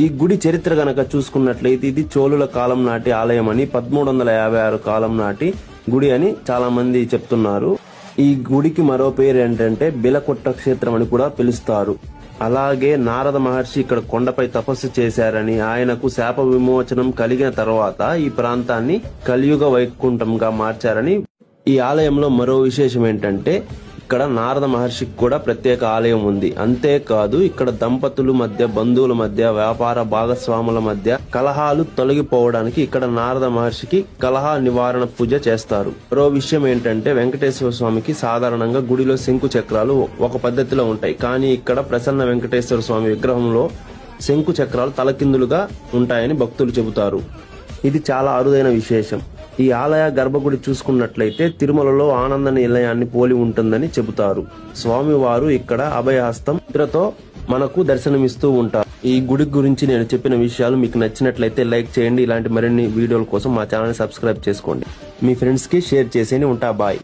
ఈ గుడి చరిత్ర గనక చూసుకున్నట్లయితే ఇది చోళుల కాలం నాటి ఆలయం అని 1356 కాలం నాటి గుడి అని చాలా మంది చెప్తున్నారు. ఈ గుడికి మరో పేరు ఏంటంటే బిలకొట్ట క్షేత్రం అని కూడా పిలుస్తారు. అలాగే నారద మహర్షి ఇక్కడ కొండపై తపస్సు చేశారని, ఆయనకు శాప విమోచనం కలిగిన తర్వాత ఈ ప్రాంతాన్ని కలియుగ వైకుంఠంగా మార్చారని. ఈ ఆలయంలో మరో విశేషం ఏంటంటే ఇక్కడ నారద మహర్షికి కూడా ప్రత్యేక ఆలయం ఉంది. అంతేకాదు ఇక్కడ దంపతుల మధ్య, బంధువుల మధ్య, వ్యాపార భాగస్వాముల మధ్య కలహాలు తొలగిపోవడానికి ఇక్కడ నారద మహర్షికి కలహ నివారణ పూజ చేస్తారు. మరో విషయం ఏంటంటే వెంకటేశ్వర స్వామికి సాధారణంగా గుడిలో శంకు చక్రాలు ఒక పద్ధతిలో ఉంటాయి. కానీ ఇక్కడ ప్రసన్న వెంకటేశ్వర స్వామి విగ్రహంలో శంకు చక్రాలు తలకిందులుగా ఉంటాయని భక్తులు చెబుతారు. ఇది చాలా అరుదైన విశేషం. ఈ ఆలయ గర్భగుడి చూసుకున్నట్లయితే తిరుమలలో ఆనంద నిలయాన్ని పోలి ఉంటుందని చెబుతారు. స్వామివారు ఇక్కడ అభయహస్తం ముద్రతో మనకు దర్శనమిస్తూ ఉంటారు. ఈ గుడి గురించి నేను చెప్పిన విషయాలు మీకు నచ్చినట్లయితే లైక్ చేయండి. ఇలాంటి మరిన్ని వీడియోల కోసం మా ఛానల్ ని సబ్స్క్రైబ్ చేసుకోండి. మీ ఫ్రెండ్స్ కి షేర్ చేసేయండి. ఉంటా, బాయ్.